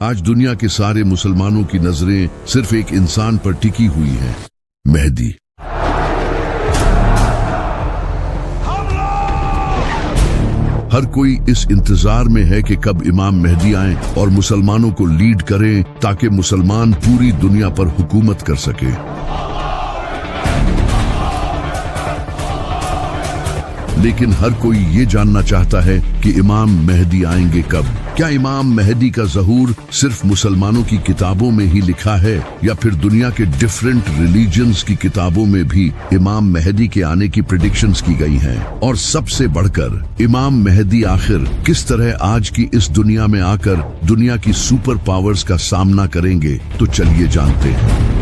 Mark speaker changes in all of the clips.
Speaker 1: आज दुनिया के सारे मुसलमानों की नजरें सिर्फ एक इंसान पर टिकी हुई हैं, मेहदी। हर कोई इस इंतजार में है कि कब इमाम मेहदी आएं और मुसलमानों को लीड करें ताकि मुसलमान पूरी दुनिया पर हुकूमत कर सके। लेकिन हर कोई ये जानना चाहता है कि इमाम मेहदी आएंगे कब। क्या इमाम मेहदी का ज़हूर सिर्फ मुसलमानों की किताबों में ही लिखा है या फिर दुनिया के डिफरेंट रिलीजन्स की किताबों में भी इमाम मेहदी के आने की प्रेडिक्शंस की गई हैं? और सबसे बढ़कर इमाम मेहदी आखिर किस तरह आज की इस दुनिया में आकर दुनिया की सुपर पावर्स का सामना करेंगे? तो चलिए जानते हैं।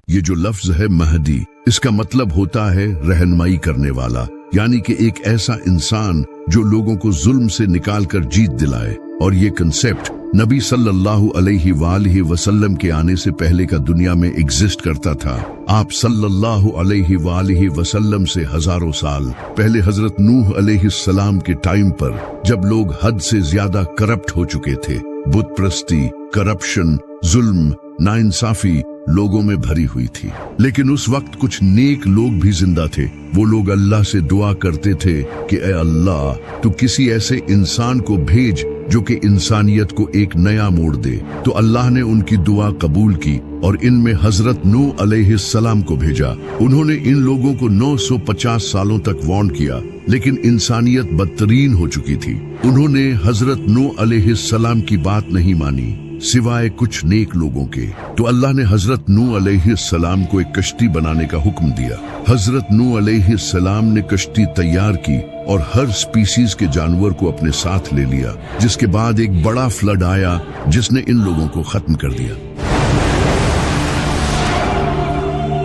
Speaker 1: ये जो लफ्ज है महदी, इसका मतलब होता है रहनुमाई करने वाला, यानी कि एक ऐसा इंसान जो लोगों को जुल्म से निकालकर जीत दिलाए। और ये कंसेप्ट नबी सल्लल्लाहु अलैहि वसल्लम के आने से पहले का दुनिया में एग्जिस्ट करता था। आप सल्लल्लाहु अलैहि वसल्लम से हजारों साल पहले हजरत नूह अलैहिस्सलाम के टाइम पर, जब लोग हद से ज्यादा करप्ट हो चुके थे, बुत प्रस्ती, करप्शन, जुल्म, नाइंसाफी लोगों में भरी हुई थी। लेकिन उस वक्त कुछ नेक लोग भी जिंदा थे। वो लोग अल्लाह से दुआ करते थे कि ऐ अल्लाह, तू किसी ऐसे इंसान को भेज जो कि इंसानियत को एक नया मोड़ दे। तो अल्लाह ने उनकी दुआ कबूल की और इनमें हजरत नूह अलैहिस्सलाम को भेजा। उन्होंने इन लोगों को 950 सालों तक वार्न किया, लेकिन इंसानियत बदतरीन हो चुकी थी। उन्होंने हजरत नूह अलैहिस्सलाम की बात नहीं मानी सिवाय कुछ नेक लोगों के। तो अल्लाह ने हजरत नूह अलैहिस्सलाम को एक कश्ती बनाने का हुक्म दिया। हजरत नूह अलैहिस्सलाम ने कश्ती तैयार की और हर स्पीसीज के जानवर को अपने साथ ले लिया, जिसके बाद एक बड़ा फ्लड आया जिसने इन लोगों को खत्म कर दिया।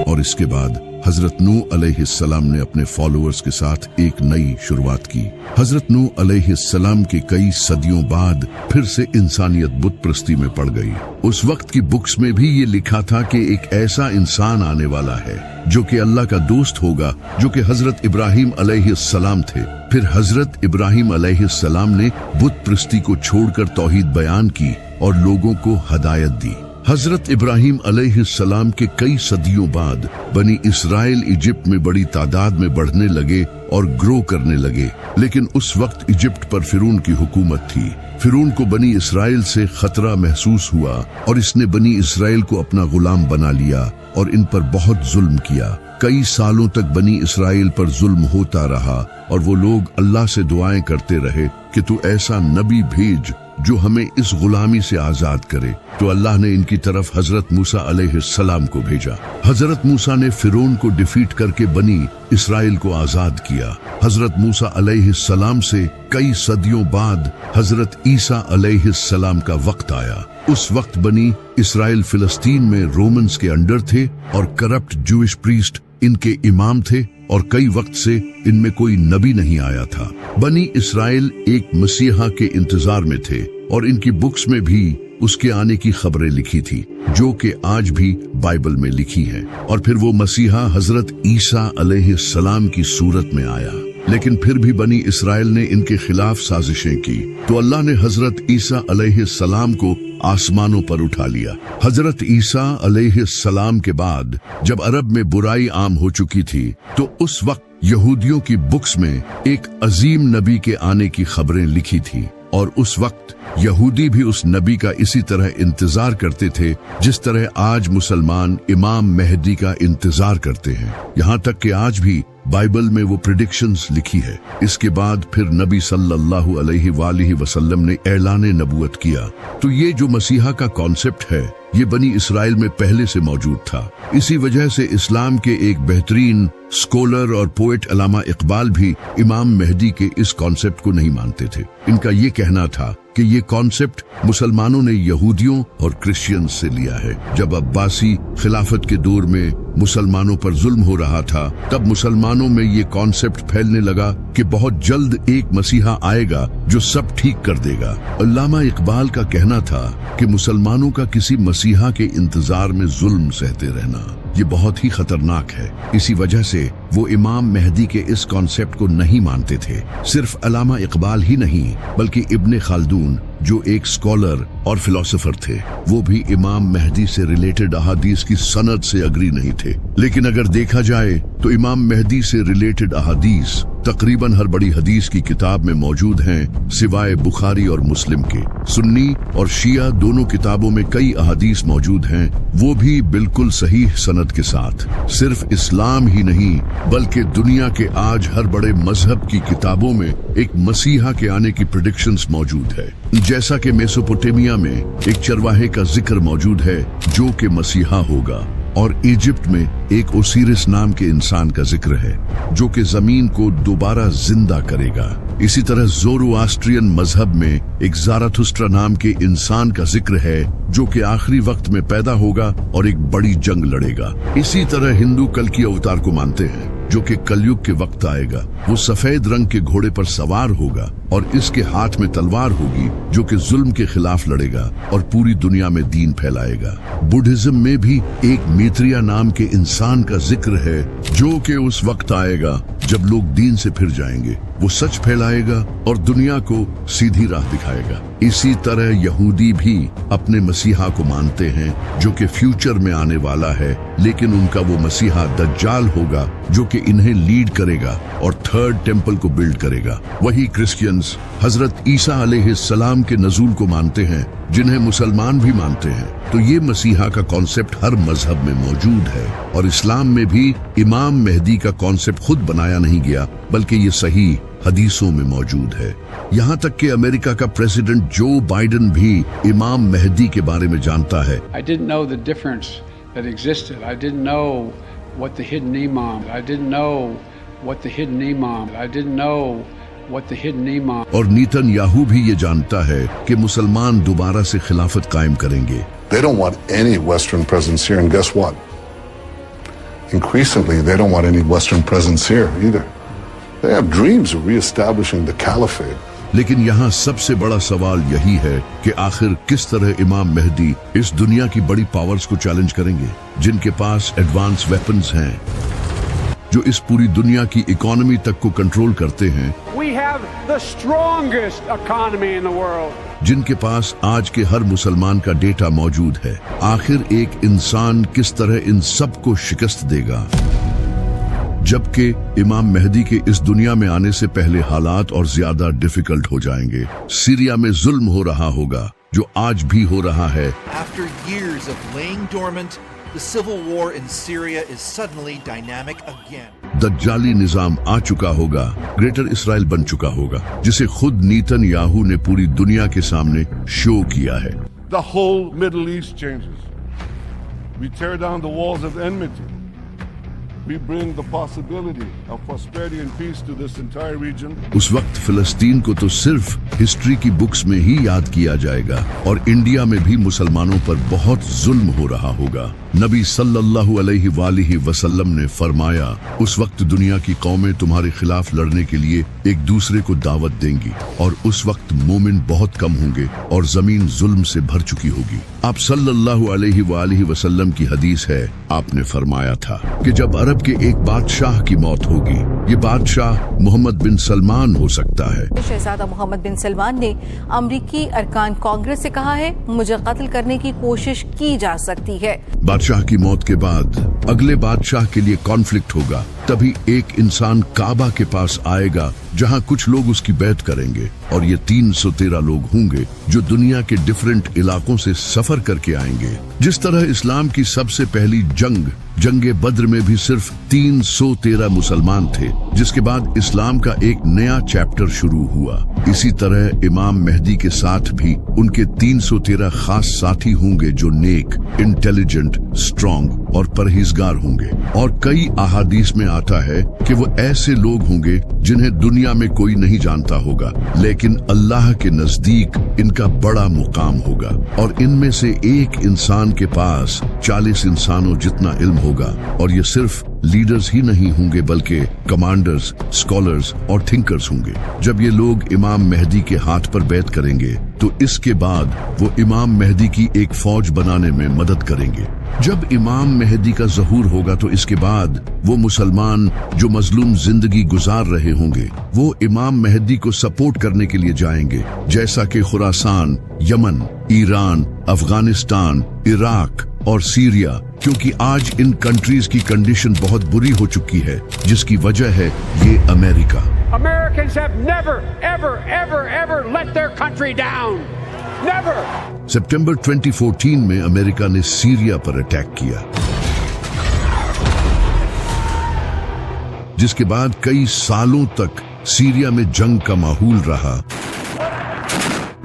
Speaker 1: और इसके बाद हजरत नूह अलैहिस्सलाम ने अपने फॉलोअर्स के साथ एक नई शुरुआत की। हजरत नूह अलैहिस्सलाम के कई सदियों बाद फिर से इंसानियत बुत प्रस्ती में पड़ गई। उस वक्त की बुक्स में भी ये लिखा था कि एक ऐसा इंसान आने वाला है जो कि अल्लाह का दोस्त होगा, जो कि हजरत इब्राहिम अलैहिस्सलाम थे। फिर हजरत इब्राहिम अलैहिस्सलाम ने बुत प्रस्ती को छोड़कर तौहीद बयान की और लोगों को हदायत दी। हजरत इब्राहिम अलैहिस्सलाम के कई सदियों बाद बनी इसराइल इजिप्ट में बड़ी तादाद में बढ़ने लगे और ग्रो करने लगे। लेकिन उस वक्त इजिप्ट पर फिरौन की हुकूमत थी। फिरौन को बनी इसराइल से खतरा महसूस हुआ और इसने बनी इसराइल को अपना गुलाम बना लिया और इन पर बहुत जुल्म किया। कई सालों तक बनी इसराइल पर जुल्म होता रहा और वो लोग अल्लाह से दुआएं करते रहे कि तू ऐसा नबी भेज जो हमें इस गुलामी से आजाद करे। तो अल्लाह ने इनकी तरफ हजरत मूसा अलैहिस्सलाम को भेजा। हजरत मूसा ने फिरौन को डिफीट करके बनी इसराइल को आजाद किया। हजरत मूसा अलैहिस्सलाम से कई सदियों बाद हजरत ईसा अलैहिस्सलाम का वक्त आया। उस वक्त बनी इसराइल फिलिस्तीन में रोमन्स के अंडर थे और करप्ट जूइश प्रीस्ट इनके इमाम थे और कई वक्त से इनमें कोई नबी नहीं आया था। बनी इसराइल एक मसीहा के इंतजार में थे और इनकी बुक्स में भी उसके आने की खबरें लिखी थी, जो कि आज भी बाइबल में लिखी हैं। और फिर वो मसीहा हजरत ईसा अलैहिस्सलाम की सूरत में आया। लेकिन फिर भी बनी इसराइल ने इनके खिलाफ साजिशें की, तो अल्लाह ने हजरत ईसा अलैहिस्सलाम को आसमानों पर उठा लिया। हजरत ईसा अलैहिस्सलाम के बाद जब अरब में बुराई आम हो चुकी थी, तो उस वक्त यहूदियों की बुक्स में एक अजीम नबी के आने की खबरें लिखी थी। और उस वक्त यहूदी भी उस नबी का इसी तरह इंतजार करते थे जिस तरह आज मुसलमान इमाम मेहदी का इंतजार करते हैं। यहाँ तक कि आज भी बाइबल में वो प्रेडिक्शंस लिखी है। इसके बाद फिर नबी सल्लल्लाहु अलैहि वसल्लम ने ऐलान नबूवत किया। तो ये जो मसीहा का कॉन्सेप्ट है, ये बनी इसराइल में पहले से मौजूद था। इसी वजह से इस्लाम के एक बेहतरीन स्कॉलर और पोएट अल्लामा इकबाल भी इमाम मेहदी के इस कॉन्सेप्ट को नहीं मानते थे। इनका ये कहना था कि ये कॉन्सेप्ट मुसलमानों ने यहूदियों और क्रिश्चियंस से लिया है। जब अब्बासी खिलाफत के दौर में मुसलमानों पर जुल्म हो रहा था, तब मुसलमानों में ये कॉन्सेप्ट फैलने लगा कि बहुत जल्द एक मसीहा आएगा जो सब ठीक कर देगा। अल्लामा इकबाल का कहना था कि मुसलमानों का किसी मसीहा के इंतजार में जुल्म सहते रहना ये बहुत ही खतरनाक है। इसी वजह से वो इमाम मेहदी के इस कॉन्सेप्ट को नहीं मानते थे। सिर्फ अल्लामा इकबाल ही नहीं बल्कि इब्ने खालदून जो एक स्कॉलर और फिलोसोफर थे, वो भी इमाम मेहदी से रिलेटेड अहादीस की सनद से अग्री नहीं थे। लेकिन अगर देखा जाए तो इमाम मेहदी से रिलेटेड अहादीस तकरीबन हर बड़ी हदीस की किताब में मौजूद हैं, सिवाय बुखारी और मुस्लिम के। सुन्नी और शिया दोनों किताबों में कई अहादीस मौजूद हैं, वो भी बिल्कुल सही सनद के साथ। सिर्फ इस्लाम ही नहीं बल्कि दुनिया के आज हर बड़े मजहब की किताबों में एक मसीहा के आने की प्रेडिक्शंस मौजूद है। जैसा कि मेसोपोटामिया में एक चरवाहे का जिक्र मौजूद है जो कि मसीहा होगा, और इजिप्ट में एक ओसिरिस नाम के इंसान का जिक्र है जो कि जमीन को दोबारा जिंदा करेगा। इसी तरह ज़ोरोआस्ट्रियन मजहब में एक ज़ाराथुस्ट्रा नाम के इंसान का जिक्र है जो कि आखिरी वक्त में पैदा होगा और एक बड़ी जंग लड़ेगा। इसी तरह हिंदू कल की अवतार को मानते हैं जो कि कलयुग के वक्त आएगा। वो सफेद रंग के घोड़े पर सवार होगा और इसके हाथ में तलवार होगी जो कि जुल्म के खिलाफ लड़ेगा और पूरी दुनिया में दीन फैलाएगा। बुद्धिज्म में भी एक मैत्रेय नाम के इंसान का जिक्र है जो कि उस वक्त आएगा जब लोग दीन से फिर जाएंगे। वो सच फैलाएगा और दुनिया को सीधी राह दिखाएगा। इसी तरह यहूदी भी अपने मसीहा को मानते हैं जो कि फ्यूचर में आने वाला है, लेकिन उनका वो मसीहा दज्जाल होगा जो कि इन्हें लीड करेगा और थर्ड टेम्पल को बिल्ड करेगा। वही क्रिश्चियंस हजरत ईसा अलैहिस्सलाम के नज़ूल को मानते हैं जिन्हें मुसलमान भी मानते हैं। तो ये मसीहा का कॉन्सेप्ट हर मजहब में मौजूद है और इस्लाम में भी इमाम मेहदी का कॉन्सेप्ट खुद बनाया नहीं गया बल्कि ये सही हदीसों में मौजूद है। यहाँ तक कि अमेरिका का प्रेसिडेंट जो बाइडेन भी इमाम मेहदी के बारे में जानता है।
Speaker 2: I didn't know the difference that existed. I didn't know what the hidden imam. I didn't know what the hidden imam. I didn't know what the hidden imam.
Speaker 1: और Netanyahu भी ये जानता है कि मुसलमान दोबारा से खिलाफत कायम करेंगे।
Speaker 3: They don't want any Western presence here, and guess what? Increasingly, they don't want any Western presence here either. They have dreams of reestablishing the caliphate.
Speaker 1: लेकिन यहाँ सबसे बड़ा सवाल यही है कि आखिर किस तरह इमाम मेहदी इस दुनिया की बड़ी पावर्स को चैलेंज करेंगे जिनके पास एडवांस वेपन्स हैं, जो इस पूरी दुनिया की इकोनॉमी तक को कंट्रोल करते हैं।
Speaker 4: We have the strongest economy in the world.
Speaker 1: जिनके पास आज के हर मुसलमान का डेटा मौजूद है। आखिर एक इंसान किस तरह इन सबको शिकस्त देगा, जबकि इमाम मेहदी के इस दुनिया में आने से पहले हालात और ज्यादा डिफिकल्ट हो जाएंगे। सीरिया में जुल्म हो रहा होगा जो आज भी हो रहा है।
Speaker 5: After years of laying dormant, the civil war in Syria is suddenly dynamic again.
Speaker 1: दज्जाली निजाम आ चुका होगा, ग्रेटर इसराइल बन चुका होगा, जिसे खुद नेतन्याहू ने पूरी दुनिया के सामने शो किया है।
Speaker 6: The whole Middle East changes. We tear down the walls of enmity. We bring the possibility of prosperity and peace to this entire region.
Speaker 1: उस वक्त फिलिस्तीन को तो सिर्फ हिस्ट्री की बुक्स में ही याद किया जाएगा और इंडिया में भी मुसलमानों पर बहुत जुल्म हो रहा होगा। नबी सल्लल्लाहु अलैहि वसल्लम ने फरमाया, उस वक्त दुनिया की कौमें तुम्हारे खिलाफ लड़ने के लिए एक दूसरे को दावत देंगी और उस वक्त मोमिन बहुत कम होंगे और जमीन जुल्म से भर चुकी होगी। आप सल्लल्लाहु अलैहि वसल्लम की हदीस है, आपने फरमाया था कि जब अरब के एक बादशाह की मौत होगी, ये बादशाह मोहम्मद बिन सलमान हो सकता है।
Speaker 7: शहजादा मोहम्मद बिन सलमान ने अमरीकी अरकान कांग्रेस से कहा है, मुझे कत्ल करने की कोशिश की जा सकती है।
Speaker 1: बादशाह की मौत के बाद अगले बादशाह के लिए कॉन्फ्लिक्ट होगा। तभी एक इंसान काबा के पास आएगा जहां कुछ लोग उसकी बैत करेंगे और ये 313 लोग होंगे जो दुनिया के डिफरेंट इलाकों से सफर करके आएंगे। जिस तरह इस्लाम की सबसे पहली जंगे बद्र में भी सिर्फ 313 मुसलमान थे, जिसके बाद इस्लाम का एक नया चैप्टर शुरू हुआ। इसी तरह इमाम मेहदी के साथ भी उनके 313 खास साथी होंगे जो नेक, इंटेलिजेंट, स्ट्रॉन्ग और परहेजगार होंगे। और कई अहादीस में आता है कि वो ऐसे लोग होंगे जिन्हें दुनिया में कोई नहीं जानता होगा, लेकिन अल्लाह के नजदीक इनका बड़ा मुकाम होगा। और इनमें से एक इंसान के पास 40 इंसानों जितना इल्म होगा। और ये सिर्फ लीडर्स ही नहीं होंगे बल्कि कमांडर्स, स्कॉलर्स और थिंकर्स होंगे। जब ये लोग इमाम मेहदी के हाथ पर बैत करेंगे तो इसके बाद वो इमाम मेहदी की एक फौज बनाने में मदद करेंगे। जब इमाम मेहदी का ज़हूर होगा तो इसके बाद वो मुसलमान जो मजलूम जिंदगी गुजार रहे होंगे वो इमाम मेहदी को सपोर्ट करने के लिए जाएंगे, जैसा कि Khorasan, Yemen, Iran, Afghanistan, Iraq और सीरिया, क्योंकि आज इन कंट्रीज की कंडीशन बहुत बुरी हो चुकी है, जिसकी वजह है ये America.
Speaker 4: Americans have never, ever, ever, ever let their country down. Never.
Speaker 1: सितंबर 2014 में अमेरिका ने सीरिया पर अटैक किया, जिसके बाद कई सालों तक सीरिया में जंग का माहौल रहा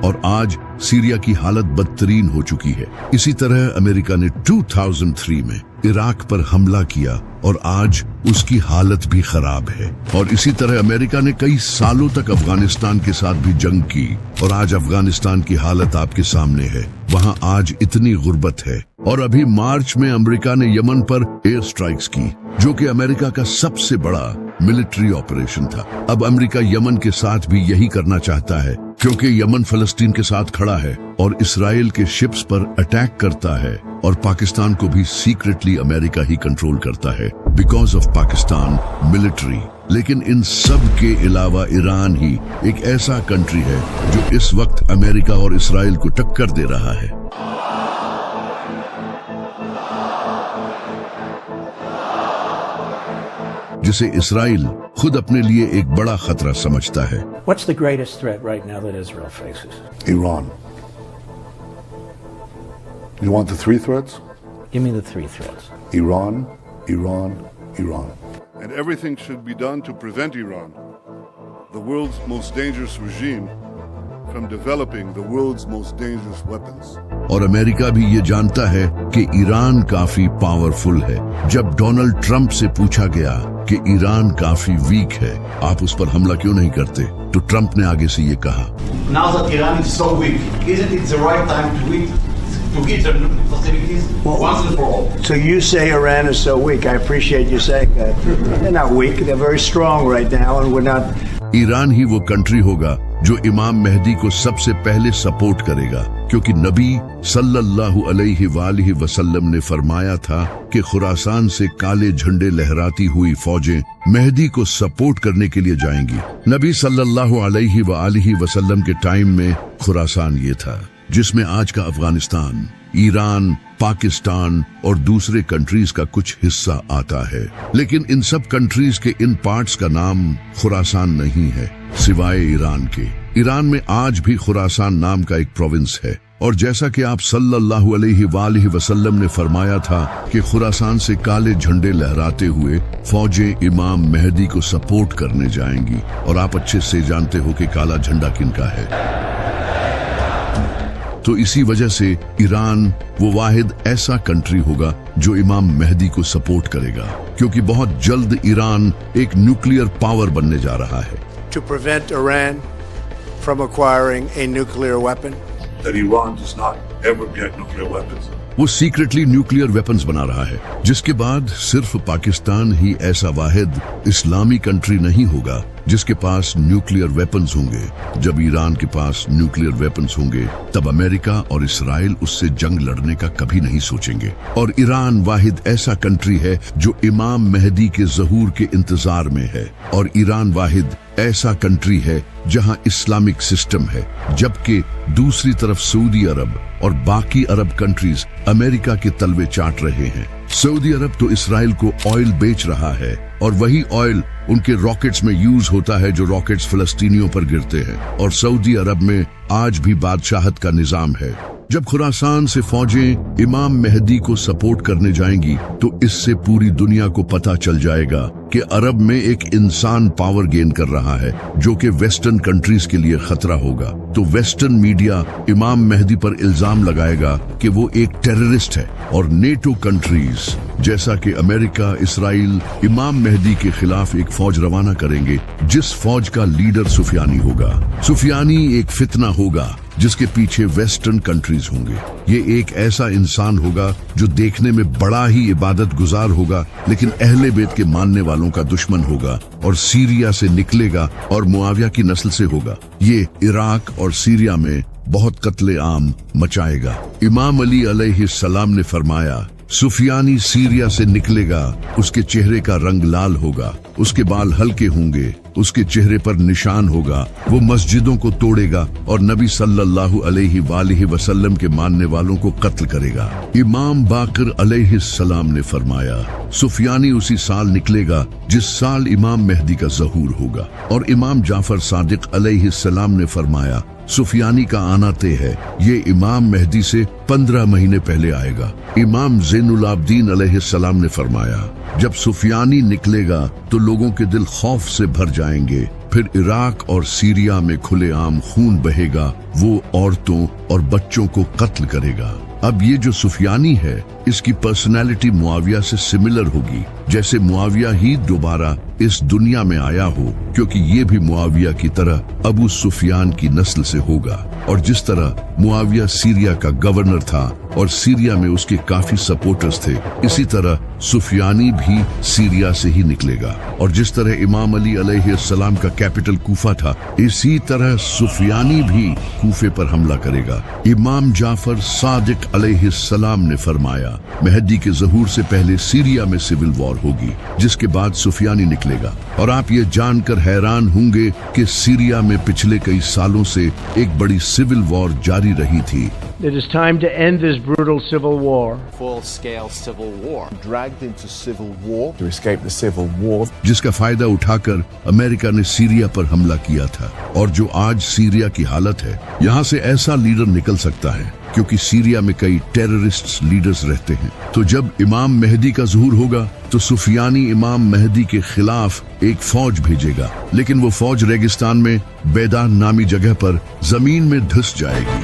Speaker 1: और आज सीरिया की हालत बदतरीन हो चुकी है। इसी तरह अमेरिका ने 2003 में इराक पर हमला किया और आज उसकी हालत भी खराब है। और इसी तरह अमेरिका ने कई सालों तक अफगानिस्तान के साथ भी जंग की और आज अफगानिस्तान की हालत आपके सामने है। वहां आज इतनी गुर्बत है। और अभी मार्च में अमेरिका ने यमन पर एयर स्ट्राइक्स की, जो कि अमेरिका का सबसे बड़ा मिलिट्री ऑपरेशन था। अब अमेरिका यमन के साथ भी यही करना चाहता है, क्योंकि यमन फलस्तीन के साथ खड़ा है और इसराइल के शिप्स पर अटैक करता है और पाकिस्तान को भी सीक्रेटली अमेरिका ही कंट्रोल करता है बिकॉज ऑफ पाकिस्तान मिलिट्री। लेकिन इन सब के अलावा ईरान ही एक ऐसा कंट्री है जो इस वक्त अमेरिका और इसराइल को टक्कर दे रहा है। जिसे इसराइल खुद अपने लिए एक बड़ा खतरा समझता है।
Speaker 8: What's the greatest threat right now that Israel faces?
Speaker 3: Iran. You want the three threats?
Speaker 8: Give me the three threats.
Speaker 3: Iran, Iran, Iran.
Speaker 6: And everything should be done to prevent Iran, the world's most dangerous regime, from developing the world's most dangerous weapons.
Speaker 1: और America भी ये जानता है कि Iran काफी powerful है। जब Donald Trump से पूछा गया कि ईरान काफी वीक है, आप उस पर हमला क्यों नहीं करते, तो ट्रंप ने आगे से ये कहा,
Speaker 9: Now that Iran is so weak, isn't it the right time to hit their facilities once and for all?
Speaker 10: So you say Iran is so weak. I appreciate you saying that. They're not weak. They're very strong right now, and we're not.
Speaker 1: Iran ही वो country होगा जो इमाम मेहदी को सबसे पहले support करेगा, क्योंकि नबी सल्लल्लाहु अलैहि वसल्लम ने फरमाया था कि खुरासान से काले झंडे लहराती हुई फौजें मेहदी को सपोर्ट करने के लिए जाएंगी। नबी सल्लल्लाहु अलैहि वसल्लम के टाइम में खुरासान ये था, जिसमें आज का अफगानिस्तान, ईरान, पाकिस्तान और दूसरे कंट्रीज का कुछ हिस्सा आता है। लेकिन इन सब कंट्रीज के इन पार्ट्स का नाम खुरासान नहीं है, सिवाय ईरान के। ईरान में आज भी खुरासान नाम का एक प्रोविंस है। और जैसा कि आप सल्लल्लाहु अलैहि वसल्लम ने फरमाया था कि खुरासान से काले झंडे लहराते हुए फौजें इमाम मेहदी को सपोर्ट करने जाएंगी। और आप अच्छे से जानते हो कि काला झंडा किनका है। तो इसी वजह से ईरान वो वाहिद ऐसा कंट्री होगा जो इमाम मेहदी को सपोर्ट करेगा, क्योंकि बहुत जल्द ईरान एक न्यूक्लियर पावर बनने जा रहा है।
Speaker 10: To prevent Iran from acquiring a nuclear weapon.
Speaker 3: That Iran does not ever get nuclear weapons.
Speaker 1: वो सीक्रेटली न्यूक्लियर वेपन्स बना रहा है, जिसके बाद सिर्फ पाकिस्तान ही ऐसा वाहिद इस्लामी कंट्री नहीं होगा जिसके पास न्यूक्लियर वेपन्स होंगे। जब ईरान के पास न्यूक्लियर वेपन्स होंगे तब अमेरिका और इसराइल उससे जंग लड़ने का कभी नहीं सोचेंगे। और ईरान वाहिद ऐसा कंट्री है जो इमाम मेहदी के ज़हूर के इंतजार में है। और ईरान वाहिद ऐसा कंट्री है जहां इस्लामिक सिस्टम है, जबकि दूसरी तरफ सऊदी अरब और बाकी अरब कंट्रीज अमेरिका के तलवे चाट रहे हैं। सऊदी अरब तो इसराइल को ऑयल बेच रहा है और वही ऑयल उनके रॉकेट्स में यूज होता है जो रॉकेट्स फिलिस्तीनियों पर गिरते हैं। और सऊदी अरब में आज भी बादशाहत का निजाम है। जब खुरासान से फौजें इमाम मेहदी को सपोर्ट करने जाएंगी तो इससे पूरी दुनिया को पता चल जाएगा कि अरब में एक इंसान पावर गेन कर रहा है, जो कि वेस्टर्न कंट्रीज के लिए खतरा होगा। तो वेस्टर्न मीडिया इमाम मेहदी पर इल्जाम लगाएगा कि वो एक टेररिस्ट है। और नेटो कंट्रीज जैसा कि अमेरिका, इसराइल इमाम मेहदी के खिलाफ एक फौज रवाना करेंगे, जिस फौज का लीडर सुफियानी होगा। सुफियानी एक फितना होगा जिसके पीछे वेस्टर्न कंट्रीज होंगे। ये एक ऐसा इंसान होगा जो देखने में बड़ा ही इबादत गुजार होगा, लेकिन अहले बैत के मानने वालों का दुश्मन होगा और सीरिया से निकलेगा और मुआविया की नस्ल से होगा। ये इराक और सीरिया में बहुत कत्ले आम मचाएगा। इमाम अली अलैहिस्सलाम ने फरमाया सुफियानी सीरिया से निकलेगा, उसके चेहरे का रंग लाल होगा, उसके बाल हल्के होंगे, उसके चेहरे पर निशान होगा, वो मस्जिदों को तोड़ेगा और नबी सल्लल्लाहु अलैहि वसल्लम के मानने वालों को कत्ल करेगा। इमाम बाकर अलैहिस्सलाम ने फरमाया, सुफियानी उसी साल निकलेगा जिस साल इमाम मेहदी का ज़हूर होगा। और इमाम जाफर सादिक अलैहिस्सलाम ने फरमाया, सुफियानी का आना तय है, ये इमाम मेहदी से 15 महीने पहले आएगा। इमाम ज़ैनुल आबदीन अलैहिस्सलाम ने फरमाया, जब सुफियानी निकलेगा तो लोगों के दिल खौफ से भर जाएंगे, फिर इराक और सीरिया में खुलेआम खून बहेगा, वो औरतों और बच्चों को कत्ल करेगा। अब ये जो सुफियानी है, इसकी पर्सनैलिटी मुआविया से सिमिलर होगी, जैसे मुआविया ही दोबारा इस दुनिया में आया हो, क्योंकि ये भी मुआविया की तरह अबू सुफियान की नस्ल से होगा। और जिस तरह मुआविया सीरिया का गवर्नर था और सीरिया में उसके काफी सपोर्टर्स थे, इसी तरह सुफियानी भी सीरिया से ही निकलेगा। और जिस तरह इमाम अली अलैहिस्सलाम का कैपिटल कूफा था, इसी तरह सुफियानी भी कूफे पर हमला करेगा। इमाम जाफर सादिक अलैहिस्सलाम ने फरमाया, मेहदी के ज़हूर से पहले सीरिया में सिविल वॉर होगी, जिसके बाद सुफियानी निकलेगा। और आप ये जानकर हैरान होंगे कि सीरिया में पिछले कई सालों से एक बड़ी सिविल वॉर जारी रही थी।
Speaker 4: It is time to end this brutal civil war.
Speaker 5: Full-scale civil war.
Speaker 11: Dragged into civil war to escape the civil war.
Speaker 1: जिसका फायदा उठाकर अमेरिका ने सीरिया पर हमला किया था। और जो आज सीरिया की हालत है, यहाँ से ऐसा लीडर निकल सकता है, क्योंकि सीरिया में कई टेररिस्ट लीडर्स रहते हैं। तो जब इमाम मेहदी का ज़हूर होगा तो सुफियानी इमाम मेहदी के खिलाफ एक फौज भेजेगा, लेकिन वो फौज रेगिस्तान में बेदान नामी जगह पर जमीन में धंस जाएगी,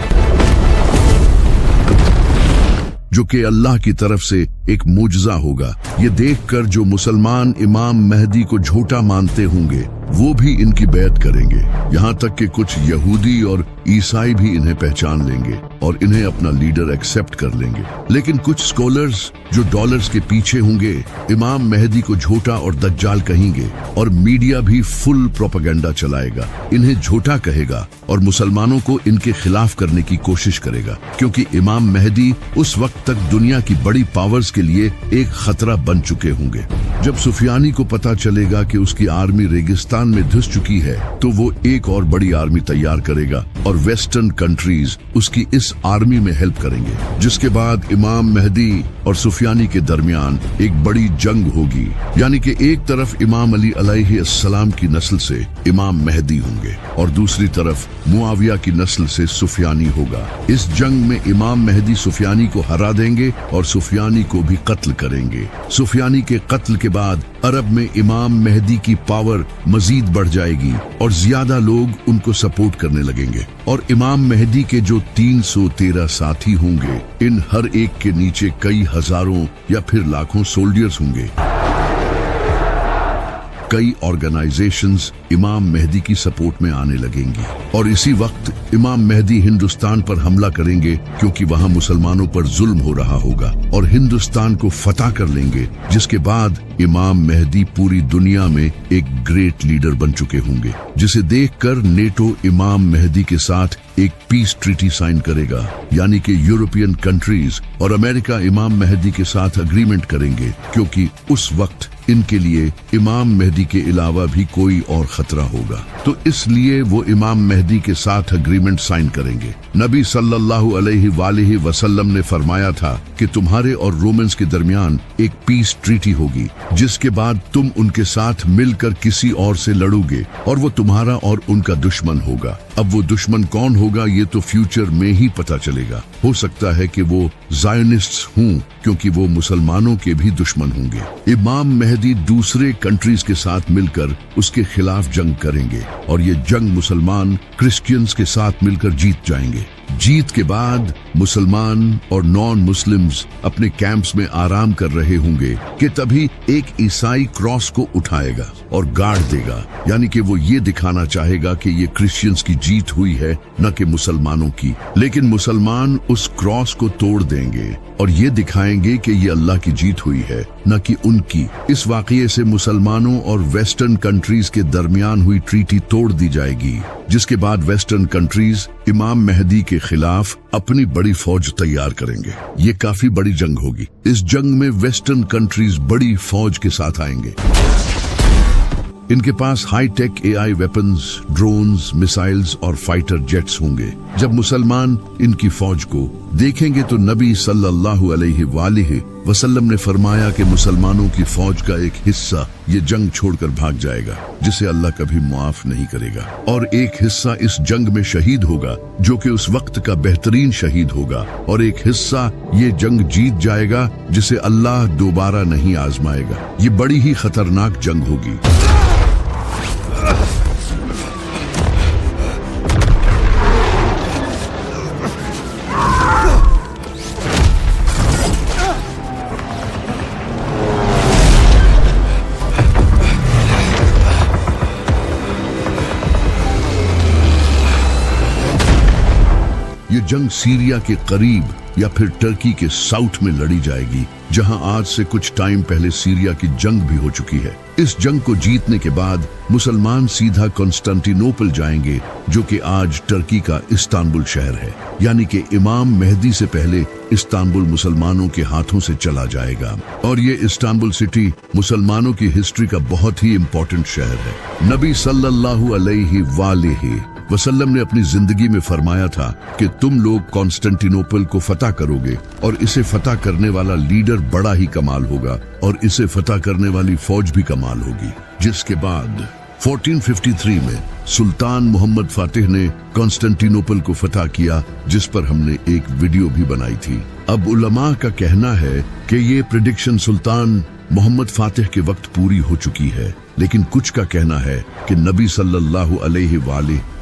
Speaker 1: जो कि अल्लाह की तरफ से एक मुजज़ा होगा। ये देखकर जो मुसलमान इमाम मेहदी को झूठा मानते होंगे, वो भी इनकी बैत करेंगे। यहाँ तक कि कुछ यहूदी और ईसाई भी इन्हें पहचान लेंगे और इन्हें अपना लीडर एक्सेप्ट कर लेंगे। लेकिन कुछ स्कॉलर्स जो डॉलर्स के पीछे होंगे, इमाम मेहदी को झूठा और दज्जाल कहेंगे, और मीडिया भी फुल प्रोपेगेंडा चलाएगा, इन्हें झूठा कहेगा और मुसलमानों को इनके खिलाफ करने की कोशिश करेगा, क्योंकि इमाम मेहदी उस वक्त तक दुनिया की बड़ी पावर्स के लिए एक खतरा बन चुके होंगे। जब सुफियानी को पता चलेगा कि उसकी आर्मी रेगिस्तान में धंस चुकी है, तो वो एक और बड़ी आर्मी तैयार करेगा और वेस्टर्न कंट्रीज उसकी इस आर्मी में हेल्प करेंगे, जिसके बाद इमाम मेहदी और सुफियानी के दरमियान एक बड़ी जंग होगी। यानी कि एक तरफ इमाम अली अलैहिस्सलाम की नस्ल से इमाम मेहदी होंगे और दूसरी तरफ मुआविया की नस्ल से सुफियानी होगा। इस जंग में इमाम मेहदी सुफियानी को हरा देंगे और सुफियानी को भी कत्ल करेंगे। सुफियानी के कत्ल के बाद अरब में इमाम मेहदी की पावर मजीद बढ़ जाएगी और ज्यादा लोग उनको सपोर्ट करने लगेंगे। और इमाम मेहदी के जो 313 साथी होंगे, इन हर एक के नीचे कई हजारों या फिर लाखों सोल्जर्स होंगे। कई ऑर्गेनाइजेशंस इमाम मेहदी की सपोर्ट में आने लगेंगी और इसी वक्त इमाम मेहदी हिंदुस्तान पर हमला करेंगे, क्योंकि वहां मुसलमानों पर जुल्म हो रहा होगा, और हिंदुस्तान को फतह कर लेंगे, जिसके बाद इमाम मेहदी पूरी दुनिया में एक ग्रेट लीडर बन चुके होंगे, जिसे देखकर नेटो इमाम मेहदी के साथ एक पीस ट्रीटी साइन करेगा। यानी कि यूरोपियन कंट्रीज और अमेरिका इमाम मेहदी के साथ अग्रीमेंट करेंगे, क्योंकि उस वक्त इनके लिए इमाम मेहदी के अलावा भी कोई और खतरा होगा। तो इसलिए वो इमाम मेहदी के साथ अग्रीमेंट साइन करेंगे। नबी सल्लल्लाहु अलैहि वसल्लम ने फरमाया था कि तुम्हारे और रोमन्स के दरमियान एक पीस ट्रीटी होगी, जिसके बाद तुम उनके साथ मिलकर किसी और से लड़ोगे और वो तुम्हारा और उनका दुश्मन होगा। अब वो दुश्मन कौन होगा, ये तो फ्यूचर में ही पता चलेगा। हो सकता है कि वो ज़ायोनिस्ट्स हों, क्योंकि वो मुसलमानों के भी दुश्मन होंगे। इमाम मेहदी दूसरे कंट्रीज के साथ मिलकर उसके खिलाफ जंग करेंगे और ये जंग मुसलमान क्रिश्चियंस के साथ मिलकर जीत जाएंगे। जीत के बाद मुसलमान और नॉन मुस्लिम्स अपने कैंप्स में आराम कर रहे होंगे कि तभी एक ईसाई क्रॉस को उठाएगा और गाड़ देगा। यानी कि वो ये दिखाना चाहेगा कि ये क्रिश्चियंस की जीत हुई है, न कि मुसलमानों की। लेकिन मुसलमान उस क्रॉस को तोड़ देंगे और ये दिखाएंगे कि ये अल्लाह की जीत हुई है। न कि उनकी। इस वाक़ये से मुसलमानों और वेस्टर्न कंट्रीज के दरमियान हुई ट्रीटी तोड़ दी जाएगी, जिसके बाद वेस्टर्न कंट्रीज इमाम मेहदी के खिलाफ अपनी बड़ी फौज तैयार करेंगे। ये काफी बड़ी जंग होगी। इस जंग में वेस्टर्न कंट्रीज बड़ी फौज के साथ आएंगे। इनके पास high tech AI weapons, drones, missiles और फाइटर जेट्स होंगे। जब मुसलमान इनकी फौज को देखेंगे तो नबी सल्लल्लाहु अलैहि वसल्लम ने फरमाया कि मुसलमानों की फौज का एक हिस्सा ये जंग छोड़कर भाग जाएगा, जिसे अल्लाह कभी मुआफ नहीं करेगा, और एक हिस्सा इस जंग में शहीद होगा, जो कि उस वक्त का बेहतरीन शहीद होगा, और एक हिस्सा ये जंग जीत जाएगा, जिसे अल्लाह दोबारा नहीं आजमाएगा। ये बड़ी ही खतरनाक जंग होगी। ये जंग सीरिया के करीब या फिर टर्की के साउथ में लड़ी जाएगी, जहां आज से कुछ टाइम पहले सीरिया की जंग भी हो चुकी है। इस जंग को जीतने के बाद मुसलमान सीधा कॉन्स्टेंटिनोपल जाएंगे, जो कि आज टर्की का इस्तांबुल शहर है। यानी कि इमाम मेहदी से पहले इस्तांबुल मुसलमानों के हाथों से चला जाएगा, और ये इस्तांबुल सिटी मुसलमानों की हिस्ट्री का बहुत ही इम्पोर्टेंट शहर है। नबी सल्लल्लाहु अलैहि वसल्लम ने अपनी जिंदगी में फरमाया था कि तुम लोग कॉन्स्टेंटिनोपल को फतह करोगे, और इसे फतह करने वाला लीडर बड़ा ही कमाल होगा, और इसे फतह करने वाली फौज भी कमाल होगी। जिसके बाद 1453 में सुल्तान मोहम्मद फातिह ने कॉन्स्टेंटिनोपल को फतह किया, जिस पर हमने एक वीडियो भी बनाई थी। अब उलमा का कहना है कि ये प्रेडिक्शन सुल्तान मोहम्मद फातिह के वक्त पूरी हो चुकी है, लेकिन कुछ का कहना है कि नबी सल्लल्लाहु अलैहि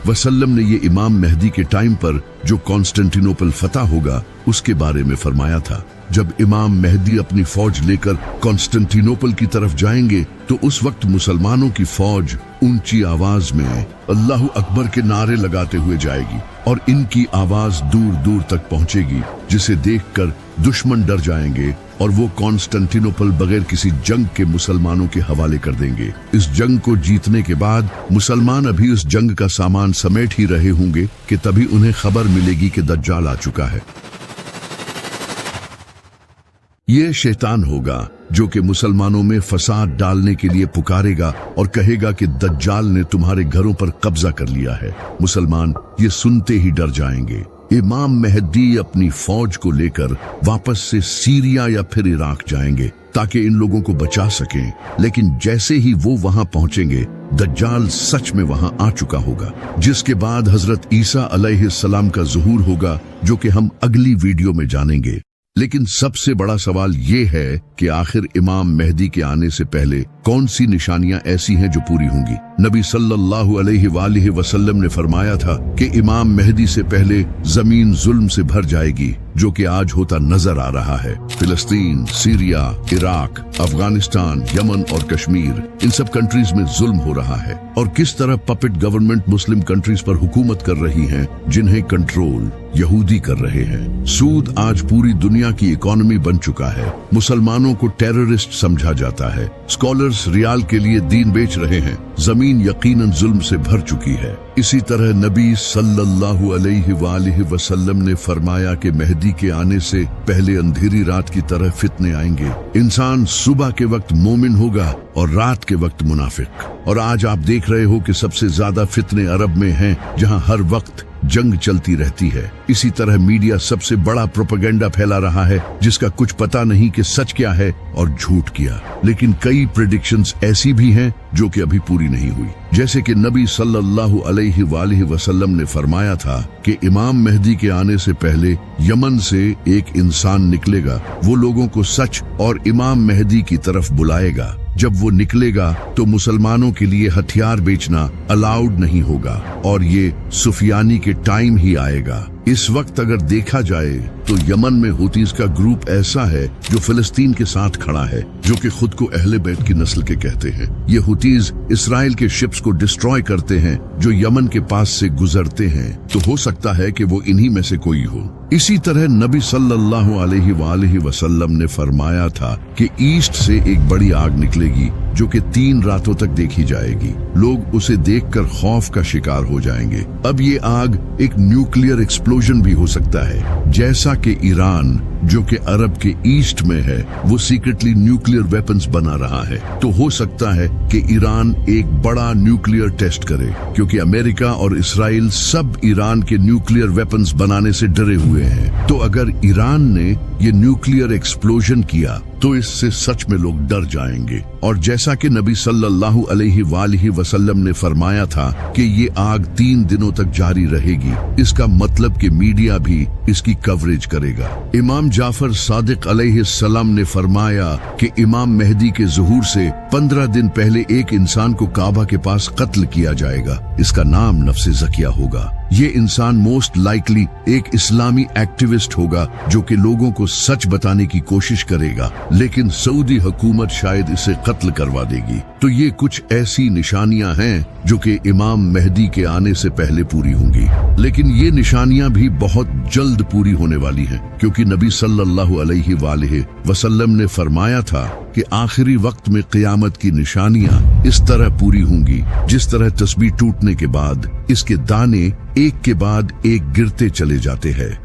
Speaker 1: वसल्लम ने ये इमाम मेहदी के टाइम पर जो कॉन्स्टेंटिनोपल फतह होगा उसके बारे में फरमाया था। जब इमाम मेहदी अपनी फौज लेकर कॉन्स्टेंटिनोपल की तरफ जाएंगे तो उस वक्त मुसलमानों की फौज ऊंची आवाज में अल्लाहु अकबर के नारे लगाते हुए जाएगी, और इनकी आवाज दूर दूर तक पहुंचेगी, जिसे देखकर दुश्मन डर जाएंगे और वो कॉन्स्टेंटिनोपल बगैर किसी जंग के मुसलमानों के हवाले कर देंगे। इस जंग को जीतने के बाद मुसलमान अभी उस जंग का सामान समेट ही रहे होंगे कि तभी उन्हें खबर मिलेगी कि दज्जाल आ चुका है। ये शैतान होगा जो कि मुसलमानों में फसाद डालने के लिए पुकारेगा और कहेगा कि दज्जाल ने तुम्हारे घरों पर कब्जा कर लिया है। मुसलमान ये सुनते ही डर जाएंगे। इमाम मेहदी अपनी फौज को लेकर वापस से सीरिया या फिर इराक जाएंगे ताकि इन लोगों को बचा सकें, लेकिन जैसे ही वो वहां पहुंचेंगे दज्जाल सच में वहां आ चुका होगा, जिसके बाद हजरत ईसा अलैहिस्सलाम का ज़ुहूर होगा, जो कि हम अगली वीडियो में जानेंगे। लेकिन सबसे बड़ा सवाल ये है कि आखिर इमाम मेहदी के आने से पहले कौन सी निशानियां ऐसी हैं जो पूरी होंगी। नबी सल्लल्लाहु अलैहि वसल्लम ने फरमाया था कि इमाम मेहदी से पहले जमीन जुल्म से भर जाएगी, जो कि आज होता नजर आ रहा है। फिलिस्तीन, सीरिया, इराक, अफगानिस्तान, यमन और कश्मीर, इन सब कंट्रीज में जुल्म हो रहा है, और किस तरह पपेट गवर्नमेंट मुस्लिम कंट्रीज पर हुकूमत कर रही है, जिन्हें कंट्रोल यहूदी कर रहे हैं। सूद आज पूरी दुनिया की इकोनॉमी बन चुका है। मुसलमानों को टेररिस्ट समझा जाता है। स्कॉलर्स रियाल के लिए दीन बेच रहे हैं। जमीन यकीनन जुल्म से भर चुकी है। इसी तरह नबी सल्लल्लाहु अलैहि वसल्लम ने फरमाया कि मेहदी के आने से पहले अंधेरी रात की तरह फितने आएंगे। इंसान सुबह के वक्त मोमिन होगा और रात के वक्त मुनाफिक। और आज आप देख रहे हो कि सबसे ज्यादा फितने अरब में हैं, जहां हर वक्त जंग चलती रहती है। इसी तरह मीडिया सबसे बड़ा प्रोपेगेंडा फैला रहा है, जिसका कुछ पता नहीं कि सच क्या है और झूठ क्या। लेकिन कई प्रेडिक्शंस ऐसी भी हैं जो कि अभी पूरी नहीं हुई। जैसे कि नबी सल्लल्लाहु अलैहि वसल्लम ने फरमाया था कि इमाम मेहदी के आने से पहले यमन से एक इंसान निकलेगा। वो लोगों को सच और इमाम मेहदी की तरफ बुलाएगा। जब वो निकलेगा तो मुसलमानों के लिए हथियार बेचना अलाउड नहीं होगा, और ये सुफियानी के टाइम ही आएगा। इस वक्त अगर देखा जाए तो यमन में हुतीज का ग्रुप ऐसा है जो फिलिस्तीन के साथ खड़ा है, जो कि खुद को अहले बैत की नस्ल के कहते हैं। ये हुतीज इसराइल के शिप्स को डिस्ट्रॉय करते हैं जो यमन के पास से गुजरते हैं। तो हो सकता है कि वो इन्हीं में से कोई हो। इसी तरह नबी सल्लल्लाहु अलैहि वसल्लम ने फरमाया था कि ईस्ट से एक बड़ी आग निकलेगी जो कि 3 रातों तक देखी जाएगी। लोग उसे देखकर खौफ का शिकार हो जाएंगे। अब ये आग एक न्यूक्लियर एक्सप्लोजन भी हो सकता है, जैसा कि ईरान जो कि अरब के ईस्ट में है वो सीक्रेटली न्यूक्लियर वेपन्स बना रहा है। तो हो सकता है कि ईरान एक बड़ा न्यूक्लियर टेस्ट करे, क्योंकि अमेरिका और इसराइल सब ईरान के न्यूक्लियर वेपन्स बनाने से डरे हुए हैं। तो अगर ईरान ने ये न्यूक्लियर एक्सप्लोजन किया तो इससे सच में लोग डर जाएंगे। और जैसा कि नबी सल्लल्लाहु अलैहि वसल्लम ने फरमाया था कि ये आग 3 दिनों तक जारी रहेगी, इसका मतलब कि मीडिया भी इसकी कवरेज करेगा। इमाम जाफर सादिक अलैहिस्सलाम ने फरमाया कि इमाम मेहदी के ज़ुहूर से 15 दिन पहले एक इंसान को काबा के पास कत्ल किया जाएगा। इसका नाम नफ्से ज़किया होगा। ये इंसान मोस्ट लाइकली एक इस्लामी एक्टिविस्ट होगा जो कि लोगों को सच बताने की कोशिश करेगा, लेकिन सऊदी हुकूमत शायद इसे कत्ल करवा देगी। तो ये कुछ ऐसी निशानियां हैं जो कि इमाम मेहदी के आने से पहले पूरी होंगी। लेकिन ये निशानियां भी बहुत जल्द पूरी होने वाली हैं, क्योंकि नबी सल्लल्लाहु अलैहि वसल्लम ने फरमाया था कि आखिरी वक्त में क़यामत की निशानियां इस तरह पूरी होंगी जिस तरह तस्बीह टूटने के बाद इसके दाने एक के बाद एक गिरते चले जाते हैं।